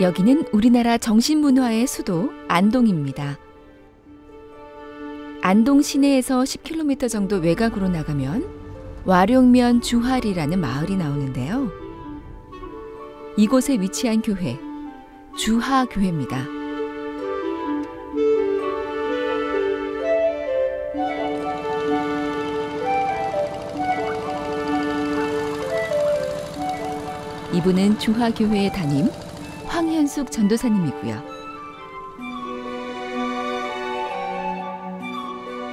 여기는 우리나라 정신문화의 수도 안동입니다. 안동 시내에서 10km 정도 외곽으로 나가면 와룡면 주할이라는 마을이 나오는데요. 이곳에 위치한 교회, 주하교회입니다. 이분은 주하교회의 담임 황현숙 전도사님이고요.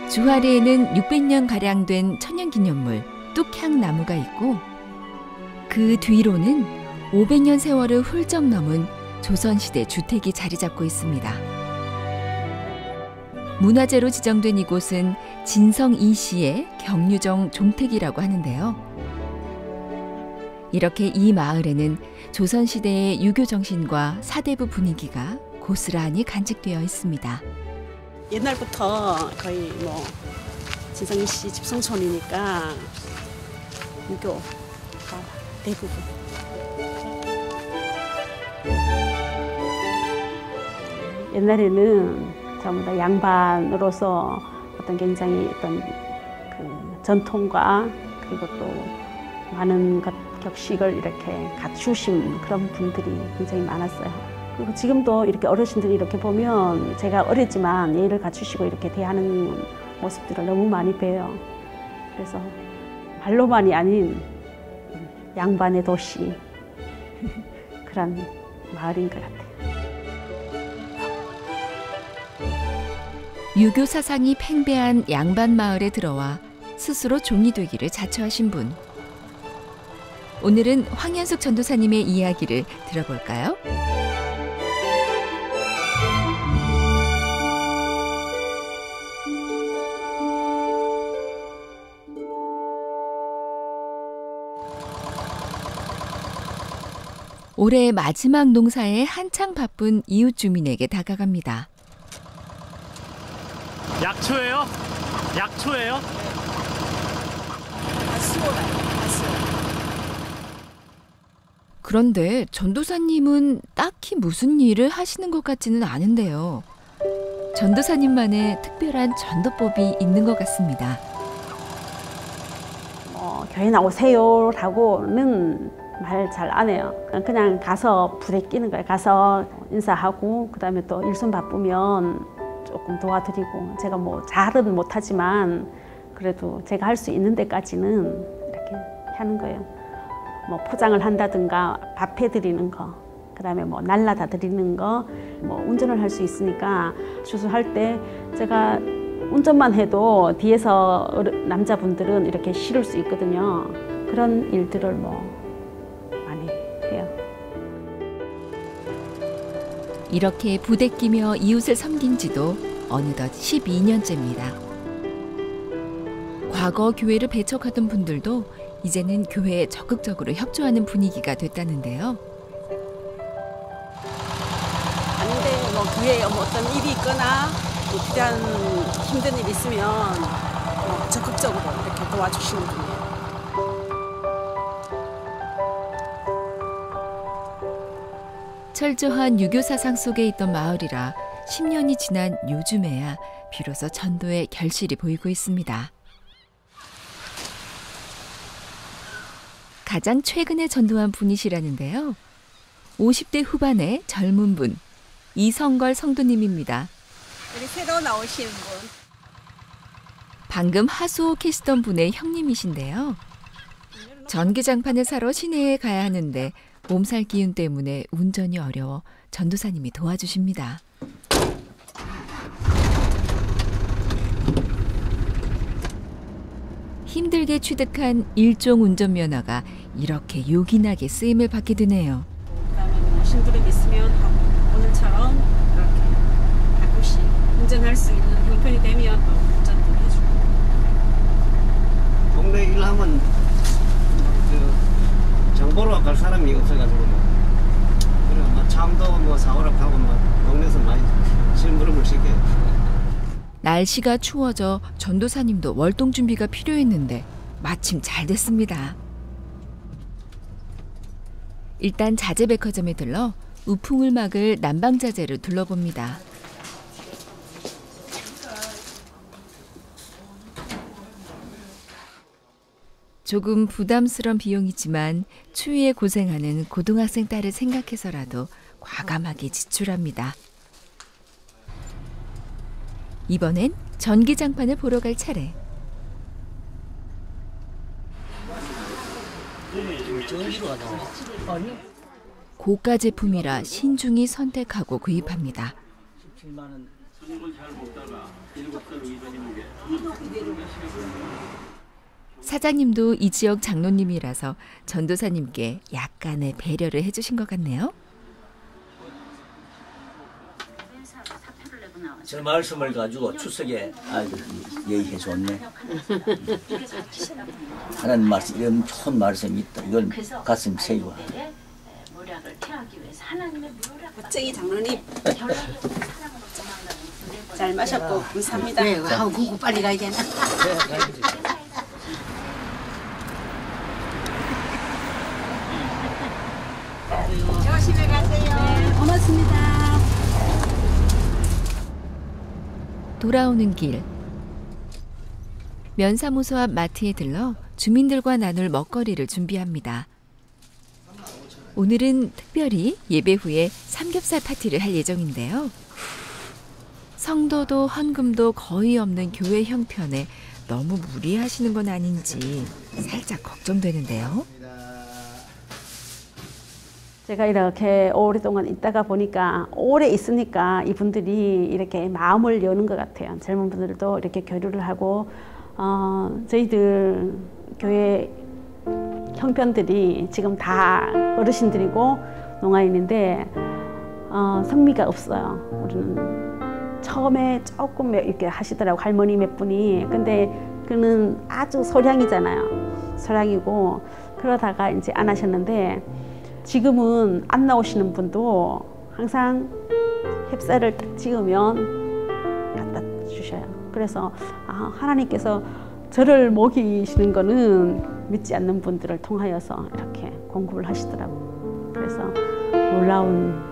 주하리에는 600년가량 된 천연기념물 뚝향나무가 있고 그 뒤로는 500년 세월을 훌쩍 넘은 조선시대 주택이 자리 잡고 있습니다. 문화재로 지정된 이곳은 진성 이씨의 경유정 종택이라고 하는데요. 이렇게 이 마을에는 조선시대의 유교 정신과 사대부 분위기가 고스란히 간직되어 있습니다. 옛날부터 거의 진성이 씨 집성촌이니까 유교가 대부분. 옛날에는 전부 다 양반으로서 굉장히 그 전통과 그리고 또 많은 격식을 이렇게 갖추신 그런 분들이 굉장히 많았어요. 그리고 지금도 이렇게 어르신들이 이렇게 보면 제가 어렸지만 예의를 갖추시고 이렇게 대하는 모습들을 너무 많이 봬요. 그래서 말로만이 아닌 양반의 도시 그런 마을인 것 같아요. 유교 사상이 팽배한 양반 마을에 들어와 스스로 종이 되기를 자처하신 분. 오늘은 황현숙 전도사님의 이야기를 들어볼까요? 올해 마지막 농사에 한창 바쁜 이웃 주민에게 다가갑니다. 약초예요? 약초예요? 그런데 전도사님은 딱히 무슨 일을 하시는 것 같지는 않은데요. 전도사님만의 특별한 전도법이 있는 것 같습니다. 교회 나오세요라고는 말 잘 안 해요. 그냥 가서 불에 끼는 거예요. 가서 인사하고 그다음에 또 일손 바쁘면 조금 도와드리고 제가 잘은 못하지만 그래도 제가 할 수 있는 데까지는 이렇게 하는 거예요. 포장을 한다든가 밥 해드리는 거, 그다음에 날라다 드리는 거, 운전을 할 수 있으니까 주소할 때 제가 운전만 해도 뒤에서 남자분들은 이렇게 실을 수 있거든요. 그런 일들을 많이 해요. 이렇게 부대끼며 이웃을 섬긴 지도 어느덧 12년째입니다. 과거 교회를 배척하던 분들도 이제는 교회에 적극적으로 협조하는 분위기가 됐다는데요. 아닌데 교회에 어떤 일이 있거나 필요한 힘든 일이 있으면 적극적으로 이렇게 도와주시는 분이에요. 철저한 유교 사상 속에 있던 마을이라 10년이 지난 요즘에야 비로소 전도의 결실이 보이고 있습니다. 가장 최근에 전도한 분이시라는데요. 50대 후반의 젊은 분, 이성걸 성도님입니다. 여기 새로 나오신 분. 방금 하수호 계시던 분의 형님이신데요. 전기장판을 사러 시내에 가야 하는데 몸살 기운 때문에 운전이 어려워 전도사님이 도와주십니다. 힘들게 취득한 일종 운전면허가 이렇게 요긴하게 쓰임을 받게 되네요. 그다음에 심부름 있으면 오늘처럼 이렇게 가끔씩 운전할 수 있는 형편이 되면 운전도 해주고. 동네 일하면 정보로 갈 사람이 없어가지고 그래 참도 사오라 하고 동네에서 많이 심부름을 시켜요. 날씨가 추워져 전도사님도 월동 준비가 필요했는데 마침 잘 됐습니다. 일단 자재백화점에 들러 우풍을 막을 난방자재를 둘러봅니다. 조금 부담스러운 비용이지만 추위에 고생하는 고등학생 딸을 생각해서라도 과감하게 지출합니다. 이번엔 전기장판을 보러 갈 차례. 고가 제품이라 신중히 선택하고 구입합니다. 사장님도 이 지역 장로님이라서 전도사님께 약간의 배려를 해주신 것 같네요. 저 말씀을 가지고 추석에 예의해 줬네. 하나님 말씀, 이런 좋은 말씀이 있다. 이걸 가슴 세우고. 멋쟁이 장로님 잘 마셨고 감사합니다. 네, 공부 빨리 가야겠네. 조심히 가세요. 네, 고맙습니다. 돌아오는 길. 면사무소 앞 마트에 들러 주민들과 나눌 먹거리를 준비합니다. 오늘은 특별히 예배 후에 삼겹살 파티를 할 예정인데요. 성도도 헌금도 거의 없는 교회 형편에 너무 무리하시는 건 아닌지 살짝 걱정되는데요. 제가 이렇게 오랫동안 있다가 보니까 오래 있으니까 이분들이 이렇게 마음을 여는 것 같아요. 젊은 분들도 이렇게 교류를 하고 저희들 교회 형편들이 지금 다 어르신들이고 농아인인데 성미가 없어요. 우리는 처음에 조금 이렇게 하시더라고 할머니 몇 분이. 근데 그는 아주 소량이잖아요. 소량이고 그러다가 이제 안 하셨는데 지금은 안 나오시는 분도 항상 햅쌀을 딱 찍으면 갖다 주셔요. 그래서 하나님께서 저를 먹이시는 거는 믿지 않는 분들을 통하여서 이렇게 공급을 하시더라고요. 그래서 놀라운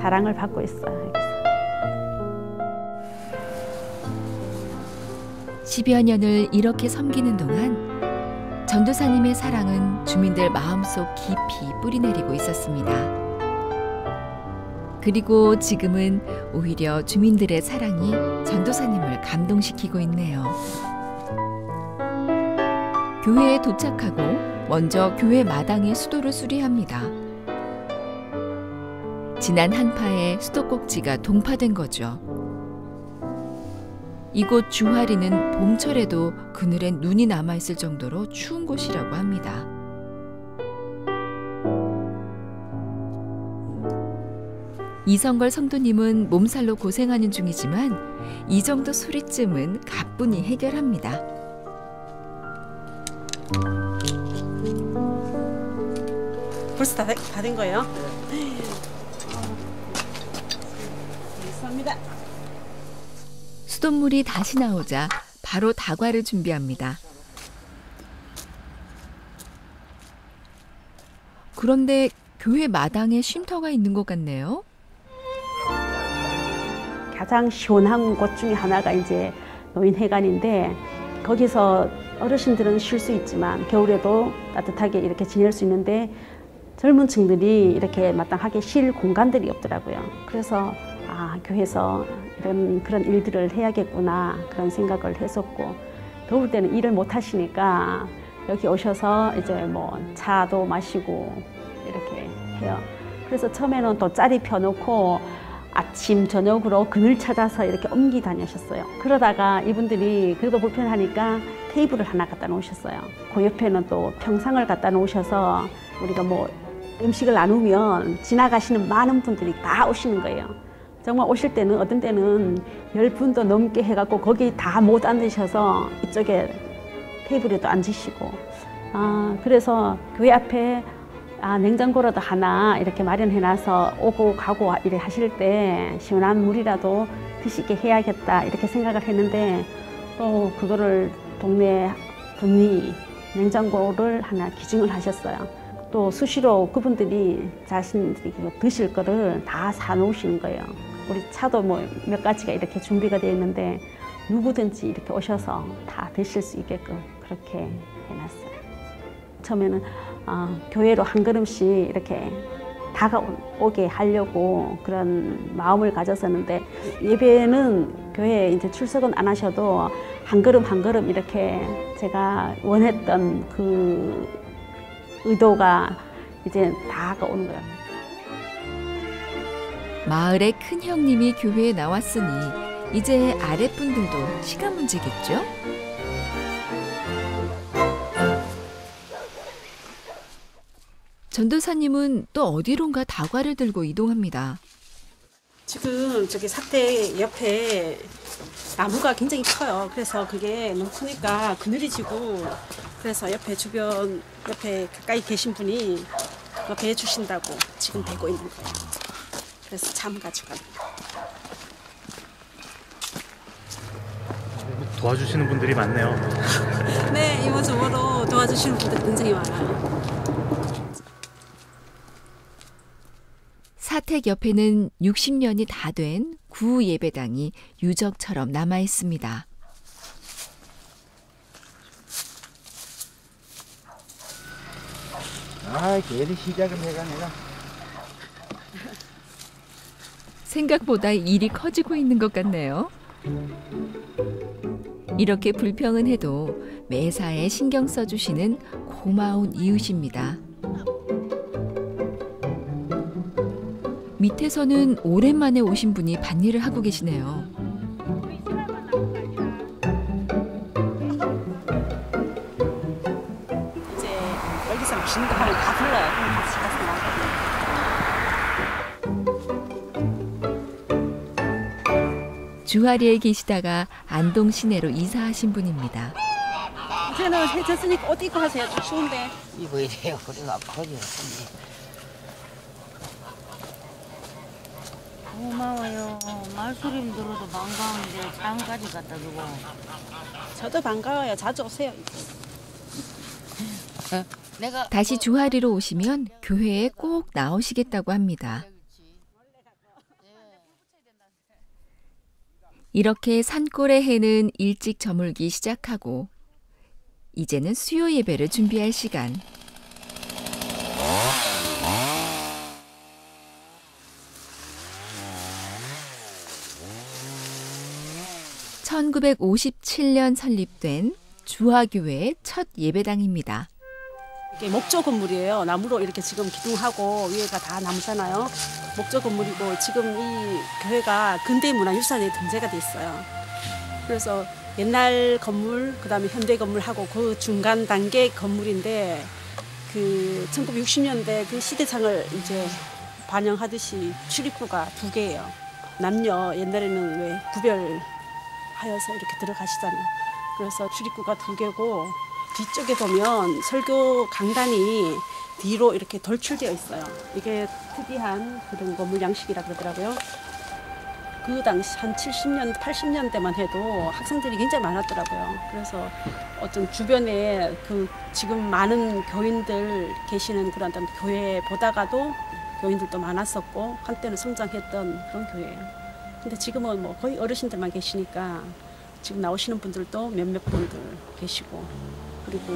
사랑을 받고 있어요. 여기서. 10여 년을 이렇게 섬기는 동안 전도사님의 사랑은 주민들 마음속 깊이 뿌리내리고 있었습니다. 그리고 지금은 오히려 주민들의 사랑이 전도사님을 감동시키고 있네요. 교회에 도착하고 먼저 교회 마당의 수도를 수리합니다. 지난 한파에 수도꼭지가 동파된 거죠. 이곳 주화리는 봄철에도 그늘엔 눈이 남아있을 정도로 추운 곳이라고 합니다. 이성걸 성도님은 몸살로 고생하는 중이지만 이 정도 소리쯤은 가뿐히 해결합니다. 벌써 다 된 거예요? 감사합니다. 수돗물이 다시 나오자 바로 다과를 준비합니다. 그런데 교회 마당에 쉼터가 있는 것 같네요. 가장 시원한 곳 중에 하나가 이제 노인회관인데 거기서 어르신들은 쉴 수 있지만 겨울에도 따뜻하게 이렇게 지낼 수 있는데 젊은 층들이 이렇게 마땅하게 쉴 공간들이 없더라고요. 그래서 교회에서 그런 일들을 해야겠구나 그런 생각을 했었고 더울 때는 일을 못 하시니까 여기 오셔서 이제 뭐 차도 마시고 이렇게 해요. 그래서 처음에는 또 짤이 펴놓고 아침 저녁으로 그늘 찾아서 이렇게 옮기 다니셨어요. 그러다가 이분들이 그래도 불편하니까 테이블을 하나 갖다 놓으셨어요. 그 옆에는 또 평상을 갖다 놓으셔서 우리가 뭐 음식을 나누면 지나가시는 많은 분들이 다 오시는 거예요. 정말 오실 때는 어떤 때는 10분도 넘게 해갖고 거기 다 못 앉으셔서 이쪽에 테이블에도 앉으시고 그래서 교회 앞에 냉장고라도 하나 이렇게 마련해놔서 오고 가고 이래 하실 때 시원한 물이라도 드시게 해야겠다 이렇게 생각을 했는데 또 그거를 동네 분이 냉장고를 하나 기증을 하셨어요. 또 수시로 그분들이 자신들이 드실 거를 다 사놓으시는 거예요. 우리 차도 뭐 몇 가지가 이렇게 준비가 되어 있는데 누구든지 이렇게 오셔서 다 드실 수 있게끔 그렇게 해놨어요. 처음에는 교회로 한 걸음씩 이렇게 다가오게 하려고 그런 마음을 가졌었는데 예배는 교회에 이제 출석은 안 하셔도 한 걸음 한 걸음 이렇게 제가 원했던 그 의도가 이제 다가오는 거예요. 마을의 큰 형님이 교회에 나왔으니 이제 아랫분들도 시간 문제겠죠? 전도사님은 또 어디론가 다과를 들고 이동합니다. 지금 저기 사택 옆에 나무가 굉장히 커요. 그래서 그게 너무 크니까 그늘이 지고 그래서 옆에 주변 옆에 가까이 계신 분이 그거 배 주신다고 지금 대고 있는 거예요. 그래서 참 가지고 도와주시는 분들이 많네요. 네, 이모저모로 도와주시는 분들이 굉장히 많아요. 사택 옆에는 60년이 다 된 구 예배당이 유적처럼 남아 있습니다. 걔를 시작을 해가 내가. 생각보다 일이 커지고 있는 것 같네요. 이렇게 불평은 해도 매사에 신경 써주시는 고마운 이웃입니다. 밑에서는 오랜만에 오신 분이 밭일을 하고 계시네요. 이제 여기서 맛있는 거 하면 다 불러요. 그럼 같이 가서 나가요. 주하리에 계시다가 안동 시내로 이사하신 분입니다. 이제는 해졌으니까 옷 입고 하세요. 좀 추운데. 이거 이래요. 허리가 아파요. 고마워요. 말소리 들어도 반가운데 장까지 갖다 주고. 저도 반가워요. 자주 오세요. 내가 다시 주하리로 오시면 교회에 꼭 나오시겠다고 합니다. 이렇게 산골의 해는 일찍 저물기 시작하고 이제는 수요 예배를 준비할 시간. (1957년) 설립된 주하교회의 첫 예배당입니다. 이게 목조 건물이에요. 나무로 이렇게 지금 기둥하고 위에가 다 나무잖아요. 목조 건물이고 지금 이 교회가 근대 문화유산에 등재가 돼 있어요. 그래서 옛날 건물, 그다음에 현대 건물하고 그 중간 단계 건물인데 그 1960년대 그 시대상을 이제 반영하듯이 출입구가 2개예요. 남녀 옛날에는 왜 구별하여서 이렇게 들어가시잖아요. 그래서 출입구가 2개고 뒤쪽에 보면 설교 강단이 뒤로 이렇게 돌출되어 있어요. 이게 특이한 그런 건물 양식이라 그러더라고요. 그 당시 한 70년, 80년대만 해도 학생들이 굉장히 많았더라고요. 그래서 어떤 주변에 그 지금 많은 교인들 계시는 그런 교회 보다가도 교인들도 많았었고 한때는 성장했던 그런 교회예요. 근데 지금은 뭐 거의 어르신들만 계시니까 지금 나오시는 분들도 몇몇 분들 계시고 그리고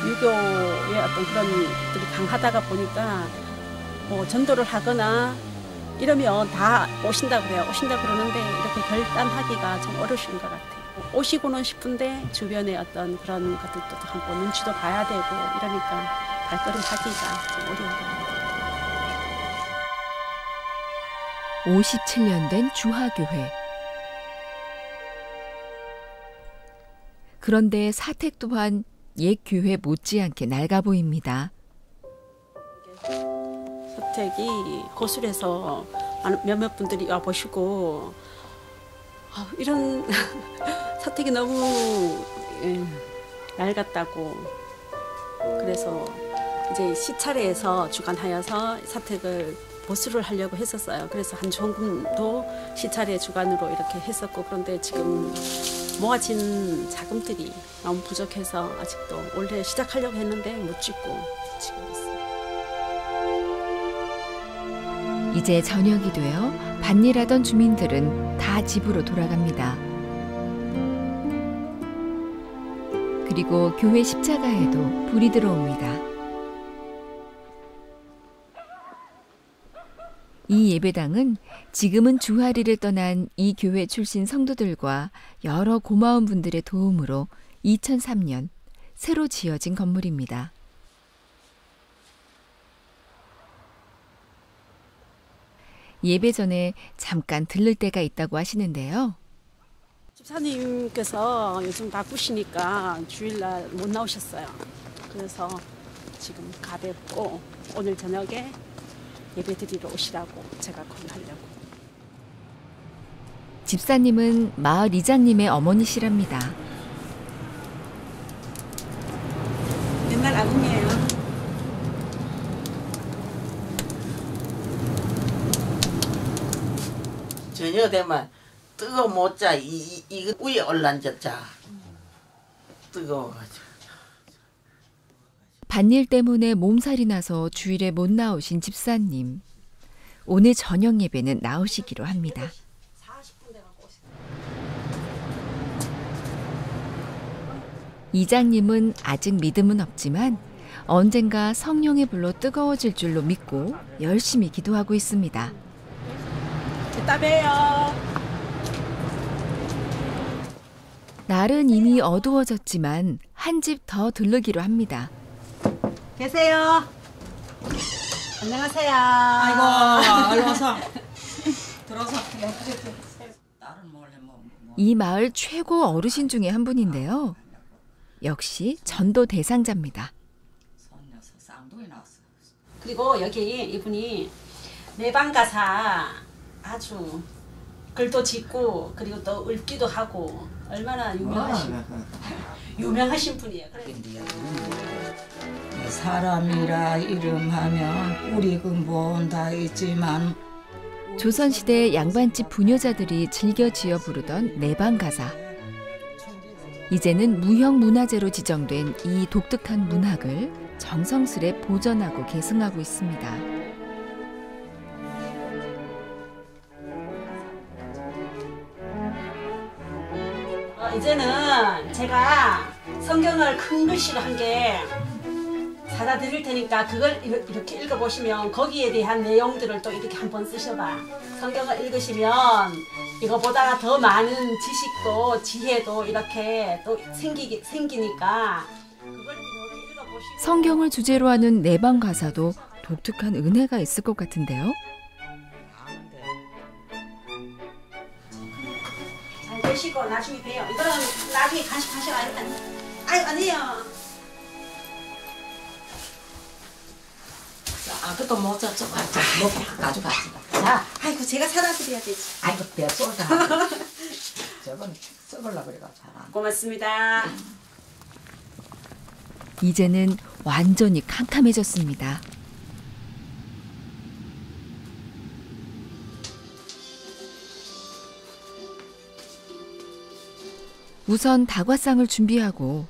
유교의 어떤 그런 것들이 강하다가 보니까 뭐 전도를 하거나 이러면 다 오신다고 그래요. 오신다고 그러는데 이렇게 결단하기가 좀 어려우신 것 같아요. 오시고는 싶은데 주변의 어떤 그런 것들도 한번 눈치도 봐야 되고 이러니까 발걸음 하기가 좀 어려운 것 같아요. 57년 된 주하교회. 그런데 사택 또한 옛 교회 못지않게 낡아 보입니다. 사택이 고술해서 몇몇 분들이 와 보시고 이런 사택이 너무 낡았다고 그래서 이제 시차례에서 주관하여서 사택을 보수를 하려고 했었어요. 그래서 한종금도 시차례 주관으로 이렇게 했었고 그런데 지금 모아진 자금들이 너무 부족해서 아직도 올해 시작하려고 했는데 못 짓고 지금 있어요. 이제 저녁이 되어 밭일하던 주민들은 다 집으로 돌아갑니다. 그리고 교회 십자가에도 불이 들어옵니다. 이 예배당은 지금은 주하리를 떠난 이 교회 출신 성도들과 여러 고마운 분들의 도움으로 2003년 새로 지어진 건물입니다. 예배 전에 잠깐 들를 때가 있다고 하시는데요. 집사님께서 요즘 바쁘시니까 주일날 못 나오셨어요. 그래서 지금 가뵙고 오늘 저녁에 예배 드리러 오시라고 제가 권하려고. 집사님은 마을 이장님의 어머니시랍니다. 옛날 아궁이에요. 저녁 되면 뜨거 못 자. 이거 위에 올라앉았자. 뜨거워가지고. 밭일 때문에 몸살이 나서 주일에 못 나오신 집사님. 오늘 저녁 예배는 나오시기로 합니다. 이장님은 아직 믿음은 없지만 언젠가 성령의 불로 뜨거워질 줄로 믿고 열심히 기도하고 있습니다. 이따 봬요. 날은 이미 어두워졌지만 한 집 더 들르기로 합니다. 계세요. 안녕하세요. 아이고, 얼른 와서 들어서. 이 마을 최고 어르신 중에 한 분인데요. 역시 전도 대상자입니다. 그리고 여기 이분이 내방가사 아주 글도 짓고 그리고 또 읊기도 하고 얼마나 유명하신 분이에요. 사람이라 이름하면 우리 근본 다 있지만 조선시대 양반집 부녀자들이 즐겨 지어 부르던 내방가사. 이제는 무형문화재로 지정된 이 독특한 문학을 정성스레 보존하고 계승하고 있습니다. 이제는 제가 성경을 큰 글씨로 한 게 사다 드릴 테니까 그걸 이렇게 읽어보시면 거기에 대한 내용들을 또 이렇게 한번 쓰셔봐. 성경을 읽으시면 이거보다 더 많은 지식도 지혜도 이렇게 또 생기니까 그걸 이렇게 읽어보시고. 성경을 주제로 하는 내방 가사도 독특한 은혜가 있을 것 같은데요. 잘 되시고 나중에 봬요. 이거는 나중에 간식하셔야 돼. 아유 아니에요. 아그도 모자 좀 먹고 가져가지. 자, 아이고 제가 사다 드려야 되지. 아이고 내 쏠다. 저건 썩을라 그래가 잘 안. 고맙습니다. 이제는 완전히 캄캄해졌습니다. 우선 다과상을 준비하고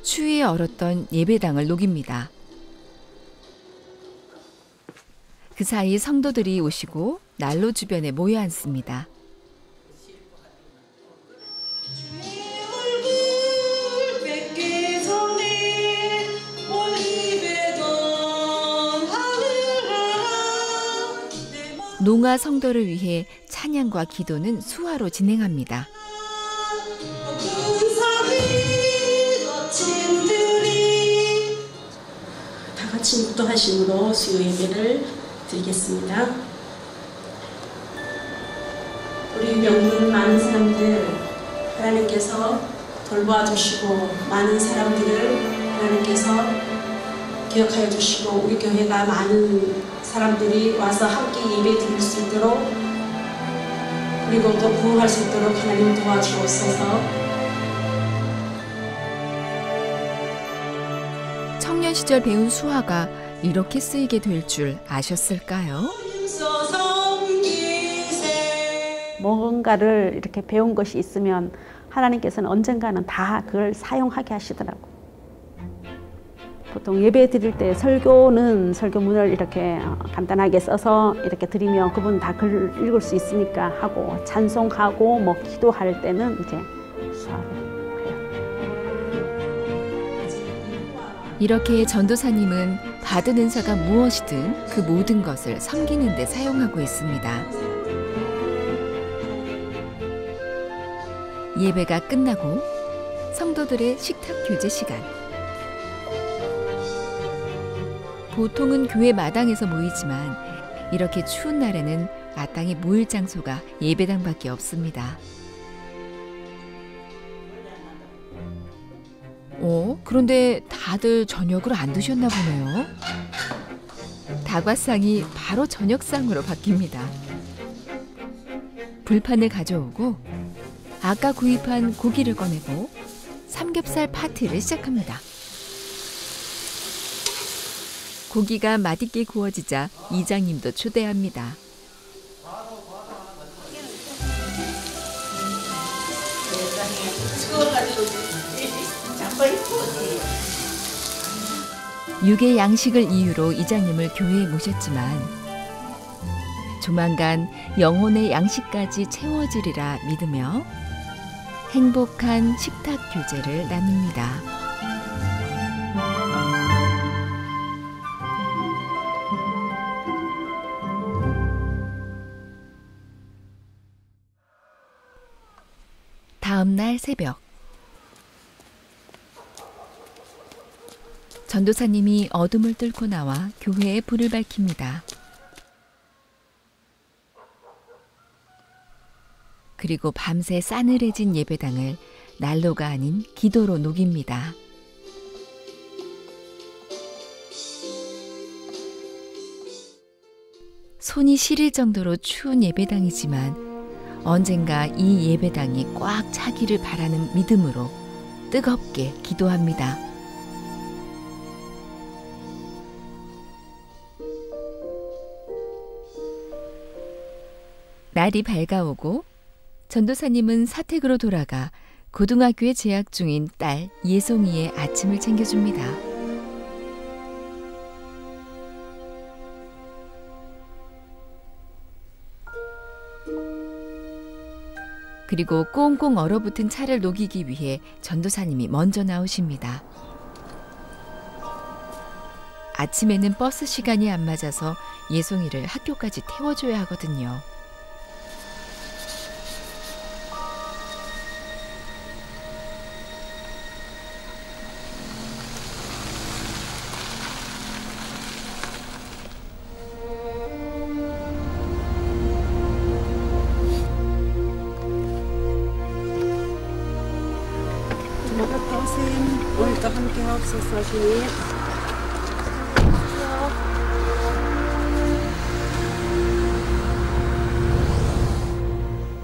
추위에 얼었던 예배당을 녹입니다. 그 사이 성도들이 오시고 난로 주변에 모여 앉습니다. 농아 성도를 위해 찬양과 기도는 수화로 진행합니다. 다 같이 묵도하심으로 수요 예배를 드리겠습니다. 우리 명문 많은 사람들 하나님께서 돌보아 주시고 많은 사람들을 하나님께서 기억하여 주시고 우리 교회가 많은 사람들이 와서 함께 예배 드릴 수 있도록 그리고 또 부흥할 수 있도록 하나님 도와주옵소서. 청년 시절 배운 수화가 이렇게 쓰이게 될 줄 아셨을까요? 뭔가를 이렇게 배운 것이 있으면 하나님께서는 언젠가는 다 그걸 사용하게 하시더라고. 보통 예배 드릴 때 설교는 설교문을 이렇게 간단하게 써서 이렇게 드리면 그분 다 글 읽을 수 있으니까 하고, 찬송하고 뭐 기도할 때는 이제 수화로 해요. 이렇게 전도사님은 받은 은사가 무엇이든 그 모든 것을 섬기는 데 사용하고 있습니다. 예배가 끝나고 성도들의 식탁 교제 시간. 보통은 교회 마당에서 모이지만 이렇게 추운 날에는 마땅히 모일 장소가 예배당밖에 없습니다. 그런데 다들 저녁을 안 드셨나 보네요. 다과상이 바로 저녁상으로 바뀝니다. 불판을 가져오고 아까 구입한 고기를 꺼내고 삼겹살 파티를 시작합니다. 고기가 맛있게 구워지자 이장님도 초대합니다. 육의 양식을 이유로 이장님을 교회에 모셨지만 조만간 영혼의 양식까지 채워지리라 믿으며 행복한 식탁 교제를 나눕니다. 다음 날 새벽, 전도사님이 어둠을 뚫고 나와 교회에 불을 밝힙니다. 그리고 밤새 싸늘해진 예배당을 난로가 아닌 기도로 녹입니다. 손이 시릴 정도로 추운 예배당이지만 언젠가 이 예배당이 꽉 차기를 바라는 믿음으로 뜨겁게 기도합니다. 날이 밝아오고 전도사님은 사택으로 돌아가 고등학교에 재학 중인 딸 예송이의 아침을 챙겨줍니다. 그리고 꽁꽁 얼어붙은 차를 녹이기 위해 전도사님이 먼저 나오십니다. 아침에는 버스 시간이 안 맞아서 예송이를 학교까지 태워줘야 하거든요. 오늘도 함께 하옵소서 주님.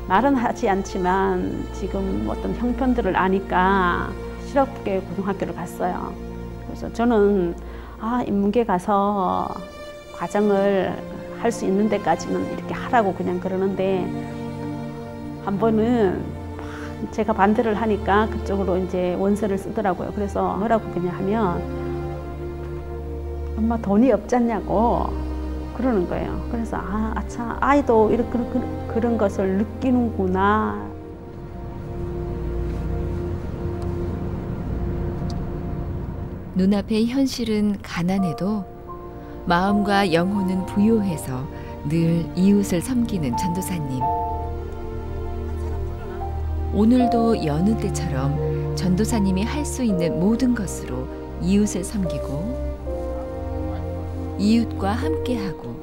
말은 하지 않지만 지금 어떤 형편들을 아니까 실업계 고등학교를 갔어요. 그래서 저는 인문계 가서 과정을 할 수 있는 데까지는 이렇게 하라고 그냥 그러는데 한 번은 제가 반대를 하니까 그쪽으로 이제 원서를 쓰더라고요. 그래서 뭐라고 그냥 하면 엄마 돈이 없지 않냐고 그러는 거예요. 그래서 아차 아이도 이렇게 그런 것을 느끼는구나. 눈앞의 현실은 가난해도 마음과 영혼은 부요해서 늘 이웃을 섬기는 전도사님. 오늘도 여느 때처럼 전도사님이 할 수 있는 모든 것으로 이웃을 섬기고 이웃과 함께하고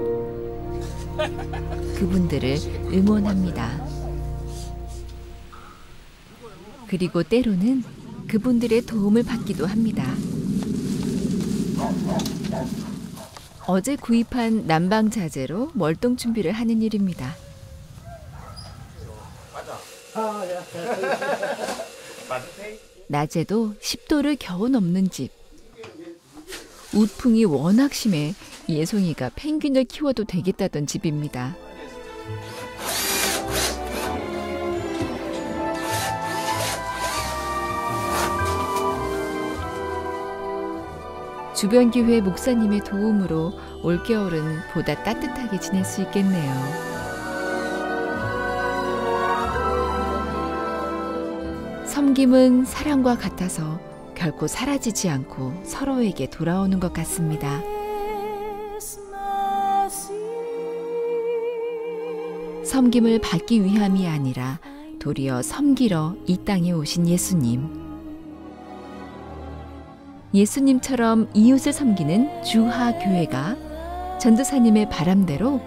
그분들을 응원합니다. 그리고 때로는 그분들의 도움을 받기도 합니다. 어제 구입한 난방 자재로 월동 준비를 하는 일입니다. 낮에도 10도를 겨우 넘는 집. 우풍이 워낙 심해 예송이가 펭귄을 키워도 되겠다던 집입니다. 주변 교회 목사님의 도움으로 올겨울은 보다 따뜻하게 지낼 수 있겠네요. 섬김은 사랑과 같아서 결코 사라지지 않고 서로에게 돌아오는 것 같습니다. 섬김을 받기 위함이 아니라 도리어 섬기러 이 땅에 오신 예수님. 예수님처럼 이웃을 섬기는 주하교회가 전도사님의 바람대로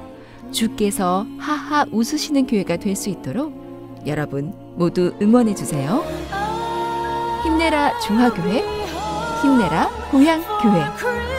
주께서 하하 웃으시는 교회가 될 수 있도록 여러분 모두 응원해 주세요. 힘내라 주하교회, 힘내라 고향교회.